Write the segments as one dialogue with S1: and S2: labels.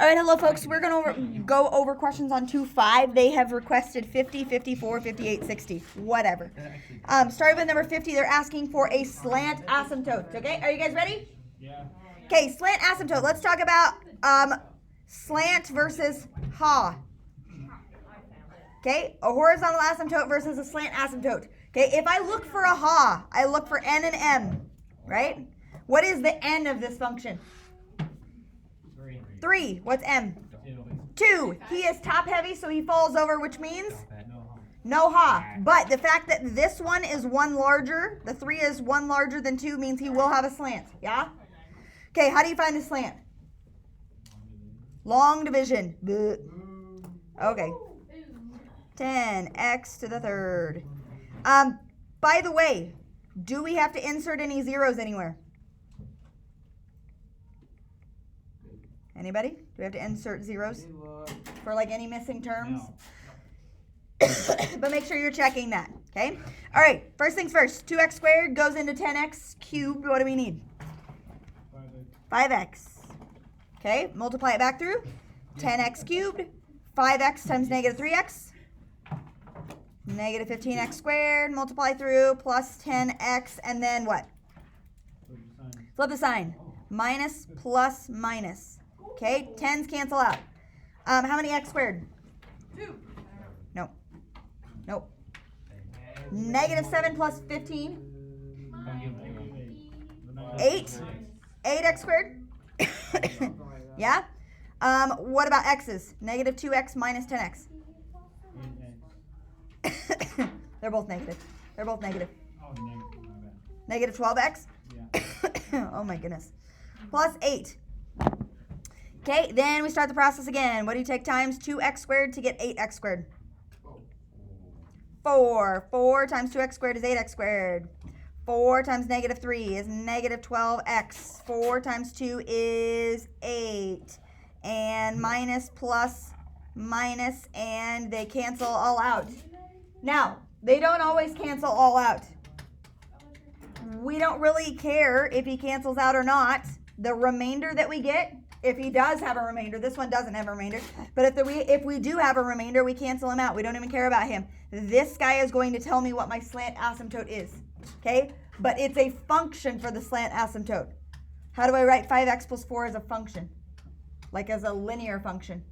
S1: All right, hello, folks. We're going to go over questions on 2-5. They have requested 50, 54, 58, 60, whatever. Starting with number 50, they're asking for a slant asymptote. Okay, are you guys ready?
S2: Yeah.
S1: Okay, slant asymptote. Let's talk about slant versus ha. Okay, a horizontal asymptote versus a slant asymptote. Okay, if I look for a ha, I look for n and m, right? What is the n of this function? 3. What's m? 2. He is top heavy, so he falls over, which means no ha. But the fact that this one is 1 larger, the 3 is 1 larger than 2, means he will have a slant. Yeah? Okay, how do you find the slant? Long division. Bleh. Okay. 10x to the third. By the way, do we have to insert any zeros anywhere? Anybody? Do we have to insert zeros for like any missing terms? No. But make sure you're checking that, okay? All right, first things first. 2x squared goes into 10x cubed. What do we need? 5x. Okay, multiply it back through. 10x cubed. 5x times negative 3x. Negative 15x squared. Multiply through plus 10x. And then what? Flip the sign. Minus plus minus. Okay, 10s cancel out. How many x squared?
S3: 2.
S1: No. Nope. Negative 7 plus 15. 8. 8x squared. Yeah? What about x's? Negative 2x minus 10x. They're both negative. They're both negative. Negative 12x? Yeah. Oh my goodness. Plus 8. Okay, then we start the process again. What do you take times 2x squared to get 8x squared? 4. 4 times 2x squared is 8x squared. 4 times negative 3 is negative 12x. 4 times 2 is 8. And minus plus minus, and they cancel all out. Now, they don't always cancel all out. We don't really care if he cancels out or not. The remainder that we get, if he does have a remainder, this one doesn't have a remainder, but if we do have a remainder, we cancel him out. We don't even care about him. This guy is going to tell me what my slant asymptote is, okay? But it's a function for the slant asymptote. How do I write 5x plus 4 as a function? Like as a linear function.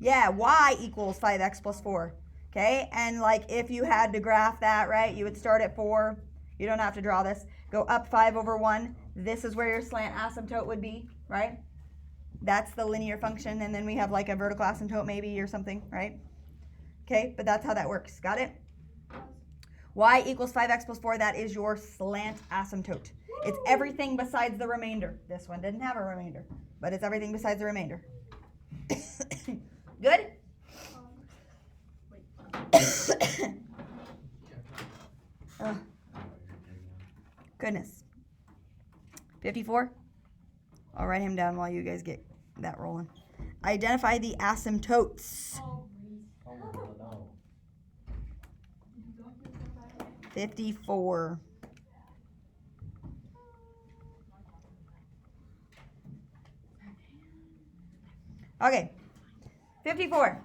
S1: Yeah, y equals 5x plus 4, okay? And like if you had to graph that, right, you would start at 4. You don't have to draw this. Go up 5 over 1. This is where your slant asymptote would be, right? That's the linear function, and then we have like a vertical asymptote maybe or something, right? Okay, but that's how that works. Got it? Y equals 5x plus 4. That is your slant asymptote. It's everything besides the remainder. This one didn't have a remainder, but it's everything besides the remainder. Good? Oh. Goodness. 54. I'll write him down while you guys get that rolling. Identify the asymptotes. 54. Okay. 54.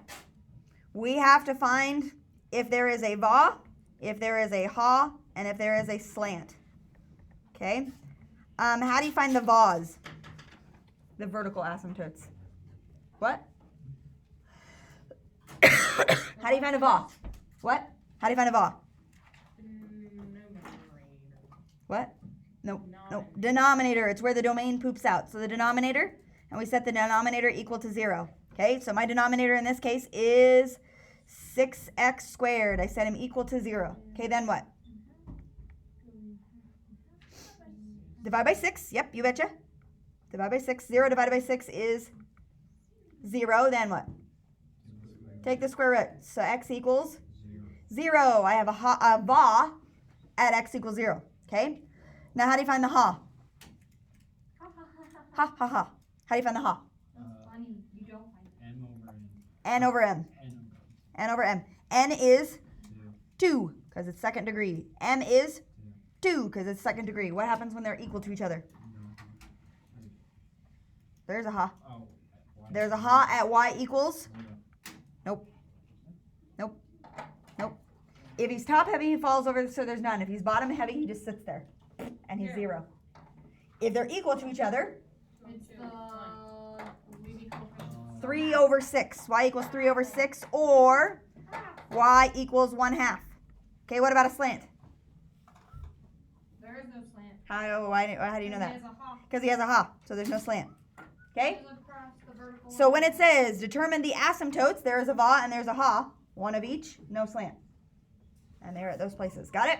S1: We have to find if there is a va, if there is a ha, and if there is a slant. Okay? How do you find the vas? The vertical asymptotes. What? How do you find a va? What? How do you find a va? What? Nope. Nope. Denominator. It's where the domain poops out. So the denominator, and we set the denominator equal to 0. Okay, so my denominator in this case is 6x squared. I set him equal to 0. Okay, then what? Divide by 6. Yep, you betcha. Divide by 6. 0 divided by 6 is 0. Then what? Take the square root. So x equals 0. I have a va at x equals 0. Okay? Now how do you find the ha? Ha, ha, ha. How do you find the ha? N over m. N over m. N is 2 because it's second degree. M is 2 because it's second degree. What happens when they're equal to each other? There's a ha. There's a ha at y equals. Nope. Nope. Nope. If he's top heavy, he falls over, so there's none. If he's bottom heavy, he just sits there. And he's 0. If they're equal to each other,
S2: It's
S1: 3 over 6. Y equals 3 over 6, or y equals 1/2. Okay, what about a slant?
S2: There is no slant.
S1: How do you know that?
S2: He has a ha.
S1: Because he has a ha, so there's no slant. Okay?
S2: Goes across the vertical
S1: So
S2: line.
S1: when it says determine the asymptotes, there is a va and there's a ha, one of each, no slant. And they're at those places. Got it?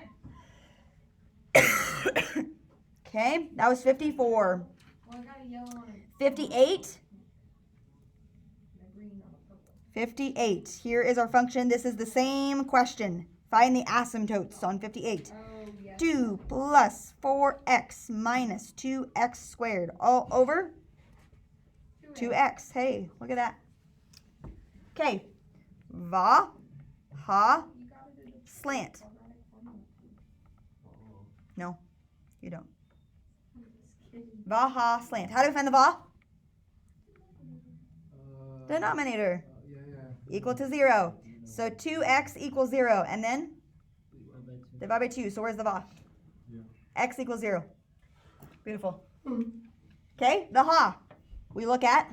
S1: Okay, that was 54.
S2: Well, I got a yellow on it.
S1: 58.
S2: And a green on the purple.
S1: 58. Here is our function. This is the same question. Find the asymptotes on 58.
S2: Oh, yes.
S1: 2 plus 4x minus 2x squared all over 2x. Hey, look at that. Okay. Va, ha, slant. No, you don't. Va, ha, slant. How do we find the va? Denominator. Equal to 0. So 2x equals 0. And then? Divide by 2. So where's the va? X equals 0. Beautiful. Okay, the ha. We look at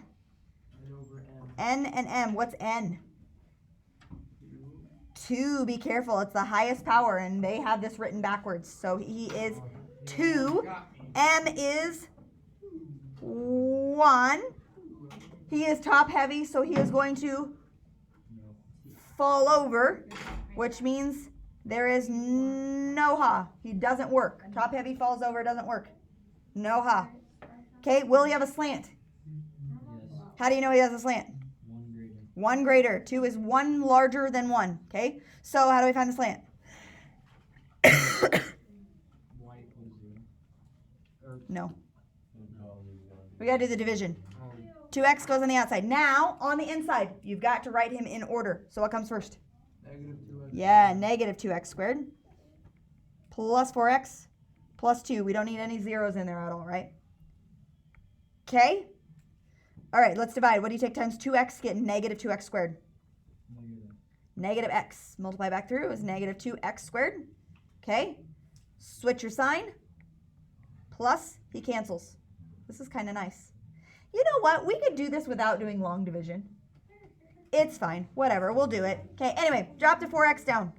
S1: n and m. What's n? 2. Be careful. It's the highest power, and they have this written backwards. So he is 2. M is 1. He is top heavy, so he is going to fall over, which means there is no ha. He doesn't work. Top heavy falls over, doesn't work. No ha. Okay, will he have a slant? How do you know he has a slant? 1 greater. 2 is 1 larger than 1. Okay, so how do we find the slant? No. We gotta do the division. 2x goes on the outside. Now, on the inside, you've got to write him in order. So what comes first?
S3: Negative 2x.
S1: Yeah, negative 2x squared. Plus 4x. Plus 2. We don't need any zeros in there at all, right? Okay. All right, let's divide. What do you take times 2x? Get negative 2x squared. Negative x. Multiply back through is negative 2x squared. Okay. Switch your sign. Plus, he cancels. This is kind of nice. You know what? We could do this without doing long division. It's fine. Whatever. We'll do it. Okay. Anyway, drop the 4x down.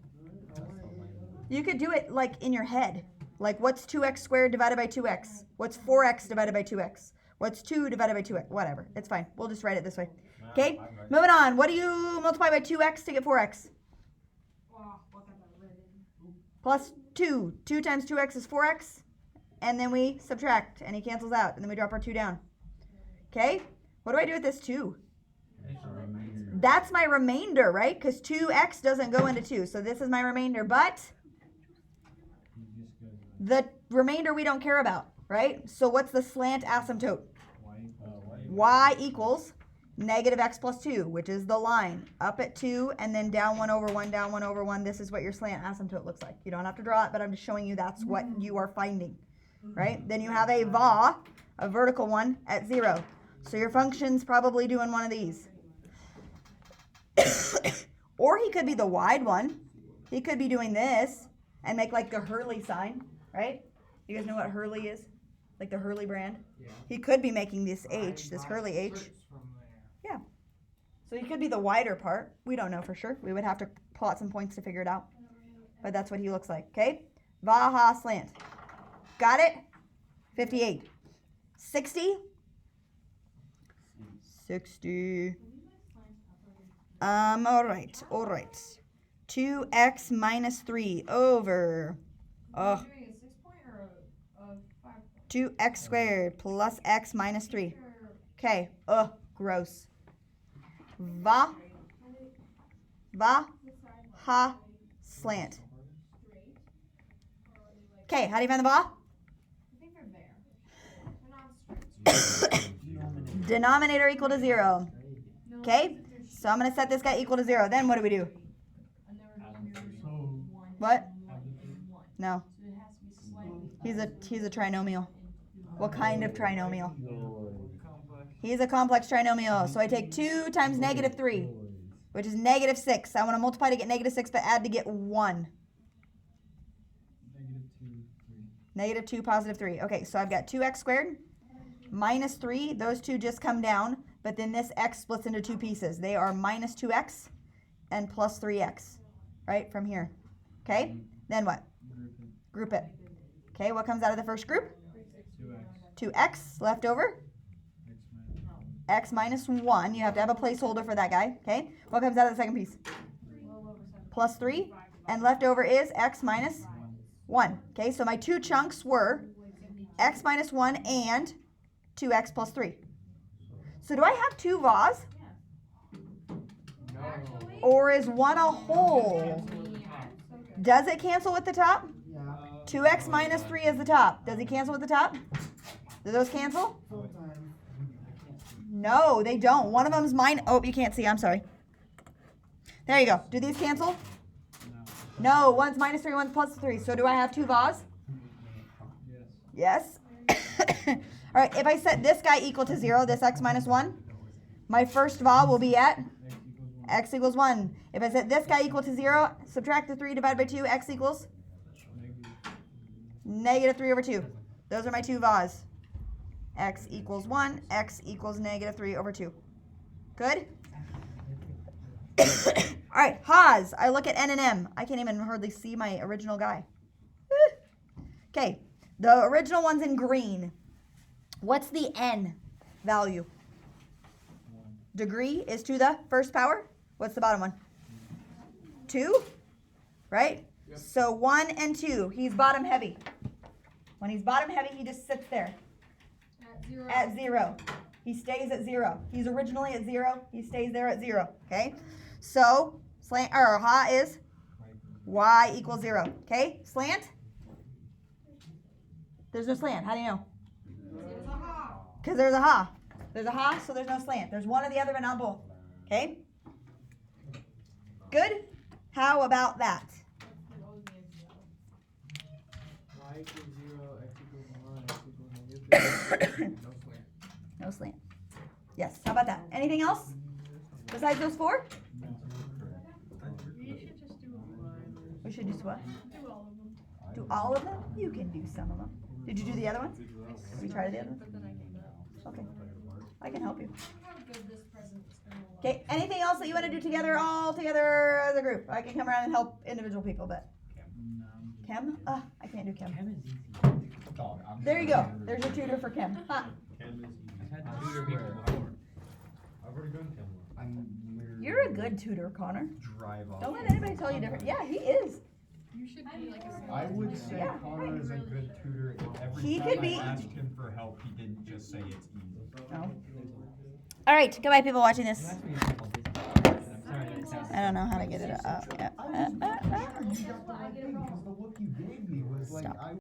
S1: You could do it like in your head. Like, what's 2x squared divided by 2x? What's 4x divided by 2x? What's 2 divided by 2x? Whatever. It's fine. We'll just write it this way. Okay? Moving on. What do you multiply by 2x to get 4x? Plus 2. 2 times 2x is 4x. And then we subtract. And he cancels out. And then we drop our 2 down. Okay? What do I do with this 2? That's my remainder, right? Because 2x doesn't go into 2. So this is my remainder. But the remainder we don't care about, right? So what's the slant asymptote? Y equals negative x plus 2, which is the line. Up at 2 and then down 1 over 1, down 1 over 1. This is what your slant asymptote looks like. You don't have to draw it, but I'm just showing you that's what you are finding, right? Then you have a va, a vertical one, at 0. So your function's probably doing one of these. Or he could be the wide one. He could be doing this and make like the Hurley sign, right? You guys know what Hurley is? Like the Hurley brand?
S3: Yeah.
S1: He could be making this H, this Hurley H. Yeah. So he could be the wider part. We don't know for sure. We would have to plot some points to figure it out. But that's what he looks like, okay? Va-ha slant. Got it? 58. 60? 60. All right. 2x minus 3 over,
S2: Are you doing a 6-point or a 5-point?
S1: 2x squared plus x minus 3. Okay. Gross. Va, ha, slant. Okay, how do you find the va?
S2: I think they're there. They're not straight.
S1: Denominator equal to 0. Okay, so I'm going to set this guy equal to 0. Then what do we do? What? No. He's a trinomial. What kind of trinomial? He's a complex trinomial. So I take 2 times negative 3, which is negative 6. I want to multiply to get negative 6, but add to get 1. Negative 2, positive 3. Okay, so I've got 2x squared minus 3. Those two just come down, but then this x splits into two pieces. They are minus 2x and plus 3x, right, from here. Okay, then what? Group it. Okay, what comes out of the first group? 2x left over. X minus 1. You have to have a placeholder for that guy. Okay, what comes out of the second piece? Plus 3. And left over is x minus 1. Okay, so my two chunks were x minus 1 and 2x plus 3. So do I have two vase? Or is one a whole? Does it cancel with the top? 2x minus 3 is the top. Does he cancel with the top? Do those cancel? No, they don't. One of them's mine. Oh, you can't see. I'm sorry. There you go. Do these cancel? No, one's minus 3, one's plus 3. So do I have two vase? Yes. All right, if I set this guy equal to 0, this x minus 1, my first va will be at x equals 1. If I set this guy equal to 0, subtract the 3 divided by 2, x equals negative 3 over 2. Those are my two vase. X equals 1, x equals negative 3 over 2. Good? All right, Haas. I look at N and M. I can't even hardly see my original guy. Okay, the original one's in green. What's the N value? Degree is to the first power. What's the bottom one? 2, right? Yep. So 1 and 2. He's bottom heavy. When he's bottom heavy, he just sits there. At 0. He stays at 0. He's originally at 0. He stays there at 0. Okay? So, slant, or ha is y equals 0. Okay? Slant? There's no slant. How do you know? Because there's a ha. There's a ha, so there's no slant. There's one or the other, but not both. Okay? Good? How about that?
S3: Y equals 0, x equals 1, x equals negative.
S1: No slant. Yes. How about that? Anything else besides those 4?
S2: You should just do them.
S1: We should just what?
S2: Do all of them.
S1: Do all of them? You can do some of them. Did you do the other ones? Have you tried the other ones?
S2: But then I gave up.
S1: Okay. I can help you.
S2: How good this present's gonna look.
S1: Okay. Anything else that you want to do together, all together as a group? I can come around and help individual people, but Chem? I can't do chem. There you go. There's your tutor for chem. Huh.
S3: I've already done chem.
S1: You're a good tutor, Connor.
S3: Drive off.
S1: Don't let anybody tell you different. Yeah, he is.
S2: You should be like a
S3: I would say
S1: Yeah,
S3: Connor is a good tutor if every
S1: He
S3: time
S1: could
S3: I
S1: be.
S3: asked him for help, he didn't just say it's easy.
S1: No. All right. Goodbye, people watching this. I don't know how to get it up. Yeah.
S3: I was because the look you gave me was like,
S1: Stop.
S3: I